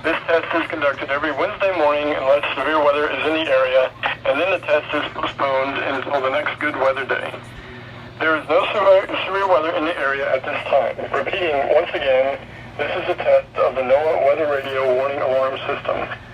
This test is conducted every Wednesday morning unless severe weather is in the area, and then the test is postponed until the next good weather day. There is no severe weather in the area at this time. Repeating once again, this is a test of the NOAA Weather Radio Warning Alarm System.